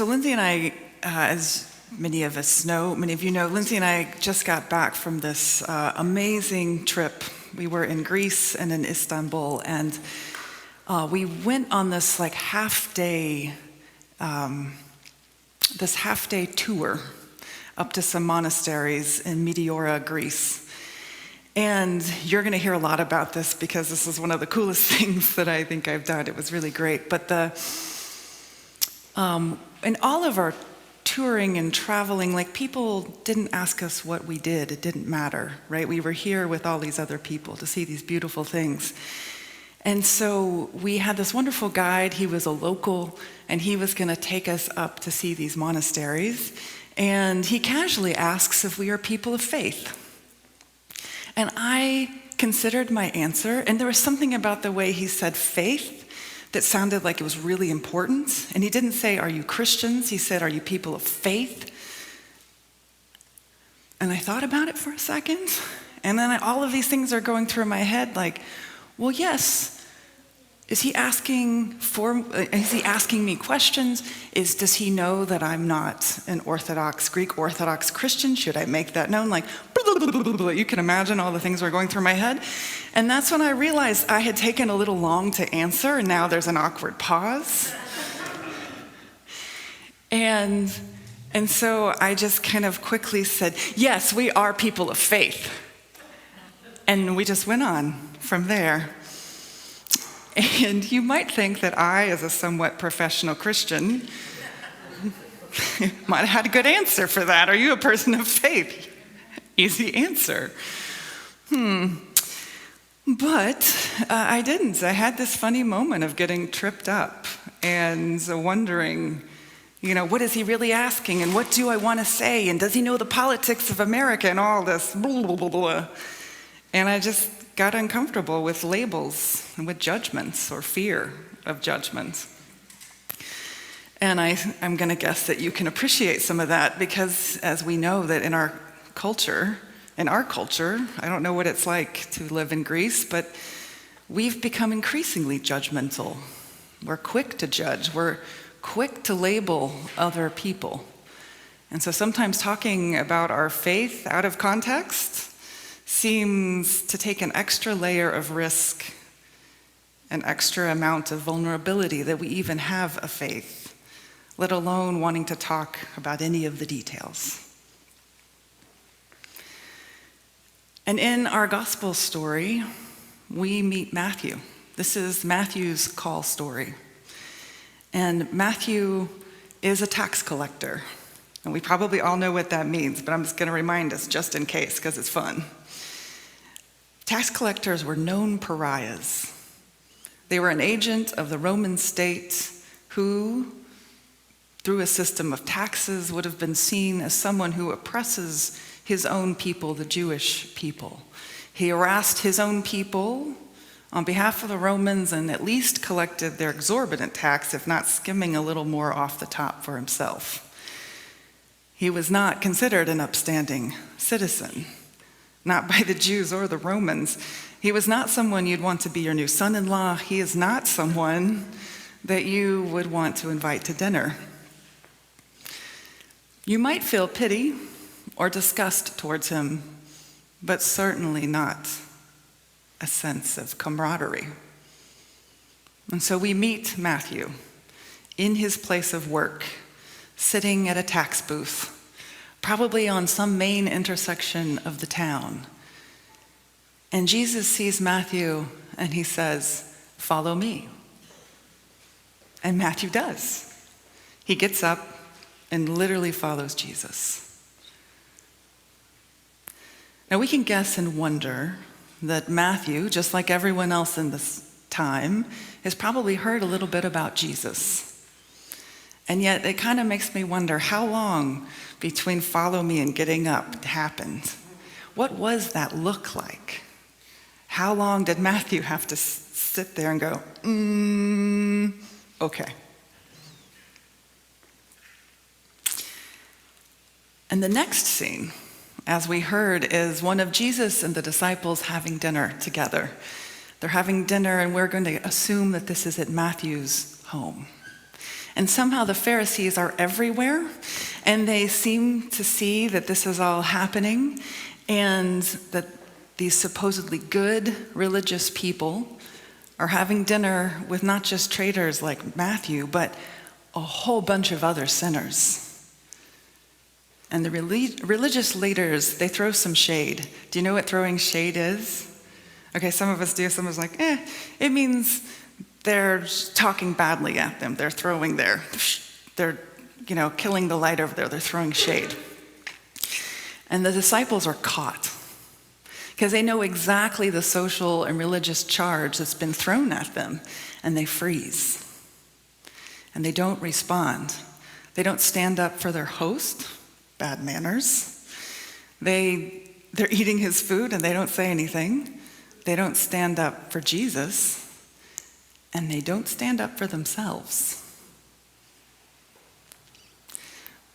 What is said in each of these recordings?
So Lindsay and I, as many of you know, Lindsay and I just got back from this amazing trip. We were in Greece and in Istanbul, and we went on this half-day tour up to some monasteries in Meteora, Greece. And you're going to hear a lot about this because this is one of the coolest things that I think I've done. It was really great. But in all of our touring and traveling, people didn't ask us what we did. It didn't matter, right? We were here with all these other people to see these beautiful things. And so we had this wonderful guide. He was a local, and he was going to take us up to see these monasteries. And he casually asks if we are people of faith. And I considered my answer, and there was something about the way he said faith that sounded like it was really important. And he didn't say, "Are you Christians?" He said, "Are you people of faith?" And I thought about it for a second, and then all of these things are going through my head well, yes. Is he asking me questions? Does he know that I'm not an Greek Orthodox Christian? Should I make that known? You can imagine all the things were going through my head. And that's when I realized I had taken a little long to answer, and now there's an awkward pause. And so I just kind of quickly said, "Yes, we are people of faith." And we just went on from there. And you might think that I, as a somewhat professional Christian, might have had a good answer for that. Are you a person of faith? Easy answer. But I didn't. I had this funny moment of getting tripped up and wondering, what is he really asking? And what do I want to say? And does he know the politics of America and all this? Blah, blah, blah, blah. And I just got uncomfortable with labels and with judgments or fear of judgments. And I'm going to guess that you can appreciate some of that because, as we know, that in our culture, I don't know what it's like to live in Greece, but we've become increasingly judgmental. We're quick to judge. We're quick to label other people. And so sometimes talking about our faith out of context seems to take an extra layer of risk, an extra amount of vulnerability that we even have a faith, let alone wanting to talk about any of the details. And in our gospel story, we meet Matthew. This is Matthew's call story. And Matthew is a tax collector. And we probably all know what that means, but I'm just going to remind us just in case, because it's fun. Tax collectors were known pariahs. They were an agent of the Roman state who, through a system of taxes, would have been seen as someone who oppresses his own people, the Jewish people. He harassed his own people on behalf of the Romans and at least collected their exorbitant tax, if not skimming a little more off the top for himself. He was not considered an upstanding citizen. Not by the Jews or the Romans. He was not someone you'd want to be your new son-in-law. He is not someone that you would want to invite to dinner. You might feel pity or disgust towards him, but certainly not a sense of camaraderie. And so we meet Matthew in his place of work, sitting at a tax booth, probably on some main intersection of the town. And Jesus sees Matthew and he says, "Follow me." And Matthew does. He gets up and literally follows Jesus. Now we can guess and wonder that Matthew, just like everyone else in this time, has probably heard a little bit about Jesus. And yet it kind of makes me wonder how long between follow me and getting up happened. What was that look like? How long did Matthew have to sit there and go, okay. And the next scene, as we heard, is one of Jesus and the disciples having dinner together. They're having dinner, and we're going to assume that this is at Matthew's home. And somehow the Pharisees are everywhere, and they seem to see that this is all happening, and that these supposedly good religious people are having dinner with not just traitors like Matthew, but a whole bunch of other sinners. And the religious leaders, they throw some shade. Do you know what throwing shade is? Okay, some of us do. Some of us like, it means they're talking badly at them. They're throwing they're killing the light over there. They're throwing shade. And the disciples are caught because they know exactly the social and religious charge that's been thrown at them, and they freeze. And they don't respond. They don't stand up for their host, bad manners. They're eating his food and they don't say anything. They don't stand up for Jesus, and they don't stand up for themselves.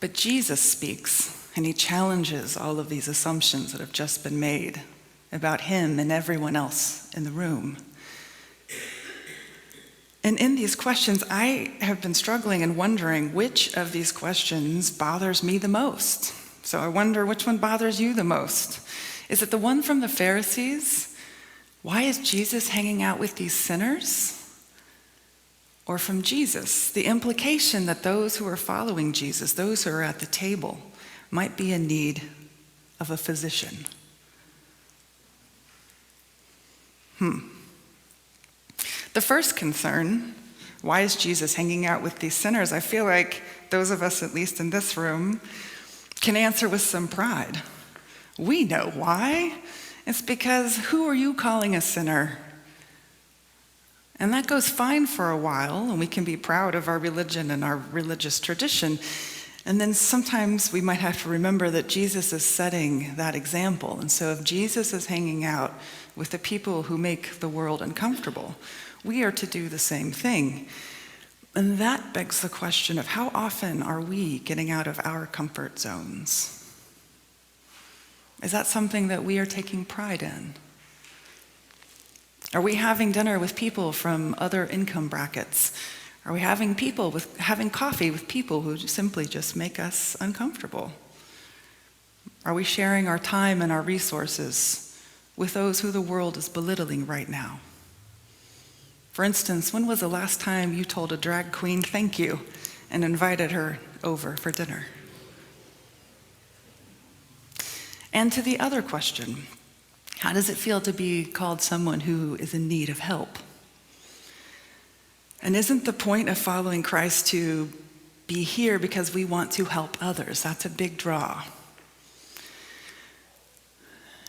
But Jesus speaks, and he challenges all of these assumptions that have just been made about him and everyone else in the room. And in these questions, I have been struggling and wondering which of these questions bothers me the most. So I wonder, which one bothers you the most? Is it the one from the Pharisees? Why is Jesus hanging out with these sinners? Or from Jesus, the implication that those who are following Jesus, those who are at the table, might be in need of a physician? The first concern, why is Jesus hanging out with these sinners? I feel like those of us, at least in this room, can answer with some pride. We know why. It's because who are you calling a sinner? And that goes fine for a while, and we can be proud of our religion and our religious tradition. And then sometimes we might have to remember that Jesus is setting that example. And so if Jesus is hanging out with the people who make the world uncomfortable, we are to do the same thing. And that begs the question of how often are we getting out of our comfort zones? Is that something that we are taking pride in? Are we having dinner with people from other income brackets? Are we having coffee with people who simply just make us uncomfortable? Are we sharing our time and our resources with those who the world is belittling right now? For instance, when was the last time you told a drag queen thank you and invited her over for dinner? And to the other question, how does it feel to be called someone who is in need of help? And isn't the point of following Christ to be here because we want to help others? That's a big draw.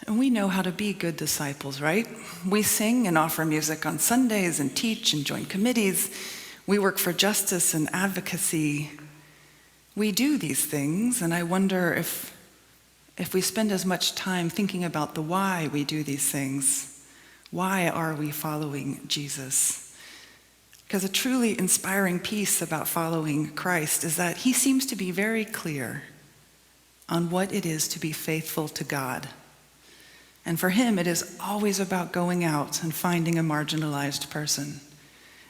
And we know how to be good disciples, right? We sing and offer music on Sundays and teach and join committees. We work for justice and advocacy. We do these things, and I wonder if we spend as much time thinking about the why we do these things. Why are we following Jesus? Because a truly inspiring piece about following Christ is that he seems to be very clear on what it is to be faithful to God. And for him, it is always about going out and finding a marginalized person,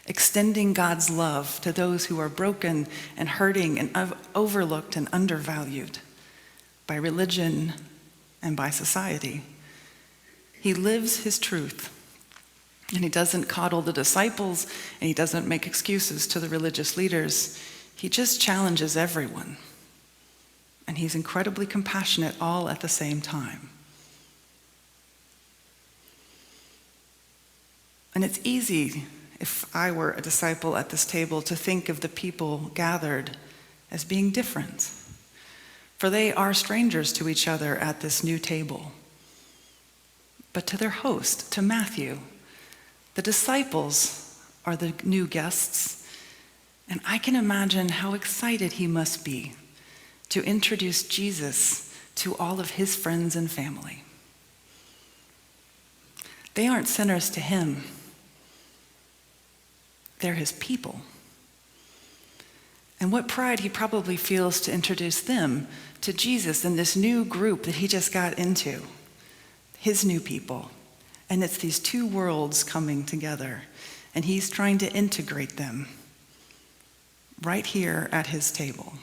extending God's love to those who are broken and hurting and overlooked and undervalued by religion and by society. He lives his truth. And he doesn't coddle the disciples, and he doesn't make excuses to the religious leaders. He just challenges everyone. And he's incredibly compassionate all at the same time. And it's easy, if I were a disciple at this table, to think of the people gathered as being different. For they are strangers to each other at this new table. But to their host, to Matthew, the disciples are the new guests, and I can imagine how excited he must be to introduce Jesus to all of his friends and family. They aren't sinners to him. They're his people. And what pride he probably feels to introduce them to Jesus in this new group that he just got into, his new people. And it's these two worlds coming together, and he's trying to integrate them. right here at his table.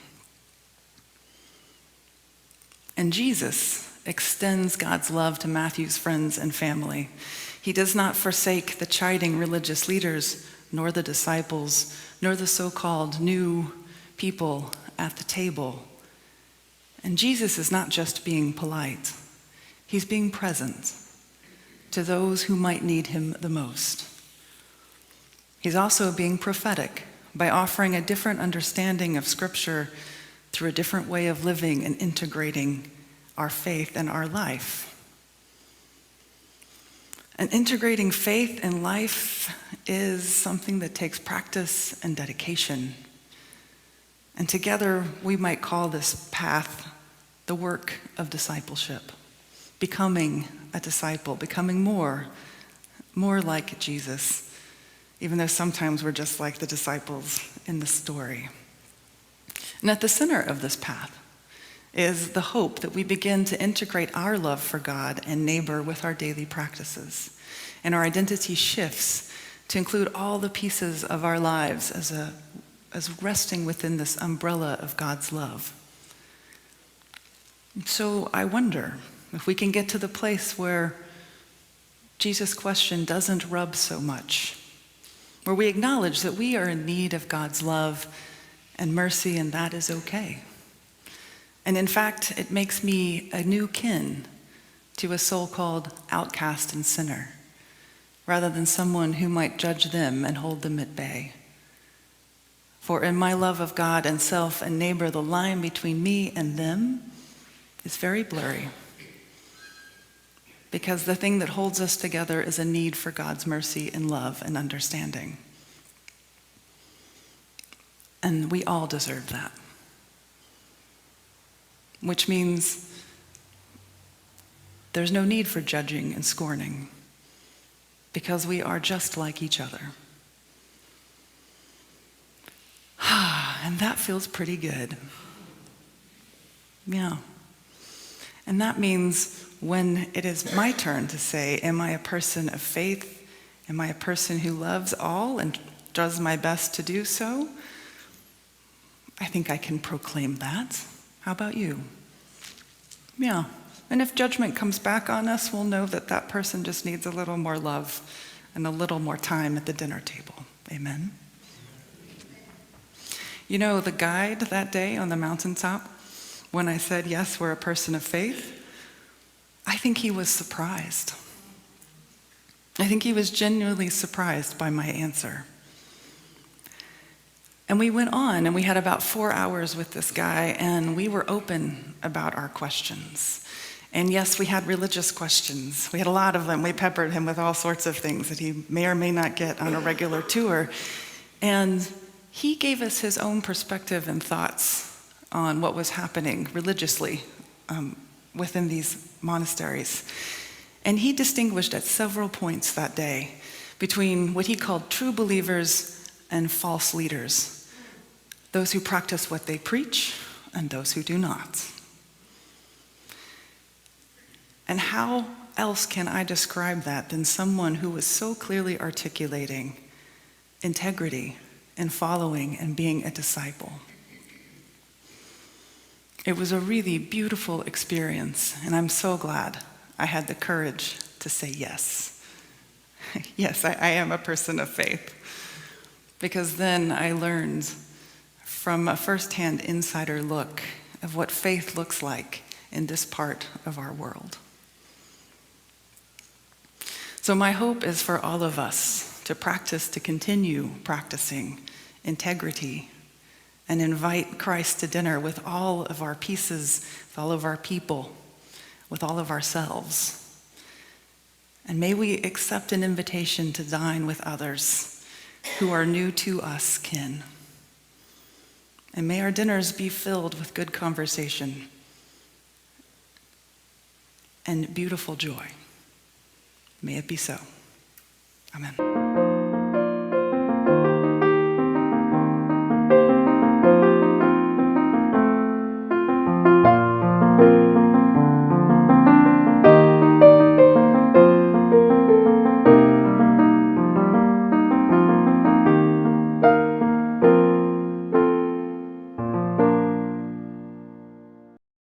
And Jesus extends God's love to Matthew's friends and family. He does not forsake the chiding religious leaders, nor the disciples, nor the so-called new people at the table. And Jesus is not just being polite. He's being present to those who might need him the most. He's also being prophetic by offering a different understanding of Scripture through a different way of living and integrating our faith and our life. And integrating faith and life is something that takes practice and dedication. And together we might call this path the work of discipleship, becoming a disciple, becoming more like Jesus, even though sometimes we're just like the disciples in the story. And at the center of this path is the hope that we begin to integrate our love for God and neighbor with our daily practices. And our identity shifts to include all the pieces of our lives as resting within this umbrella of God's love. So I wonder if we can get to the place where Jesus' question doesn't rub so much, where we acknowledge that we are in need of God's love and mercy, and that is okay. And in fact, it makes me a new kin to a soul called outcast and sinner, rather than someone who might judge them and hold them at bay. For in my love of God and self and neighbor, the line between me and them is very blurry. Because the thing that holds us together is a need for God's mercy and love and understanding. And we all deserve that. Which means there's no need for judging and scorning, because we are just like each other. And that feels pretty good. Yeah. And that means when it is my turn to say, am I a person of faith? Am I a person who loves all and does my best to do so? I think I can proclaim that. How about you? Yeah. And if judgment comes back on us, we'll know that that person just needs a little more love and a little more time at the dinner table. Amen? You know, the guide that day on the mountaintop, when I said, yes, we're a person of faith, I think he was surprised. I think he was genuinely surprised by my answer. And we went on, and we had about 4 hours with this guy, and we were open about our questions. And yes, we had religious questions. We had a lot of them. We peppered him with all sorts of things that he may or may not get on a regular tour. And he gave us his own perspective and thoughts on what was happening religiously within these monasteries. And he distinguished at several points that day between what he called true believers and false leaders, those who practice what they preach and those who do not. And how else can I describe that than someone who was so clearly articulating integrity and following and being a disciple? It was a really beautiful experience, and I'm so glad I had the courage to say yes. Yes, I am a person of faith. Because then I learned from a firsthand insider look of what faith looks like in this part of our world. So my hope is for all of us to continue practicing integrity and invite Christ to dinner with all of our pieces, with all of our people, with all of ourselves. And may we accept an invitation to dine with others who are new to us kin. And may our dinners be filled with good conversation and beautiful joy. May it be so. Amen.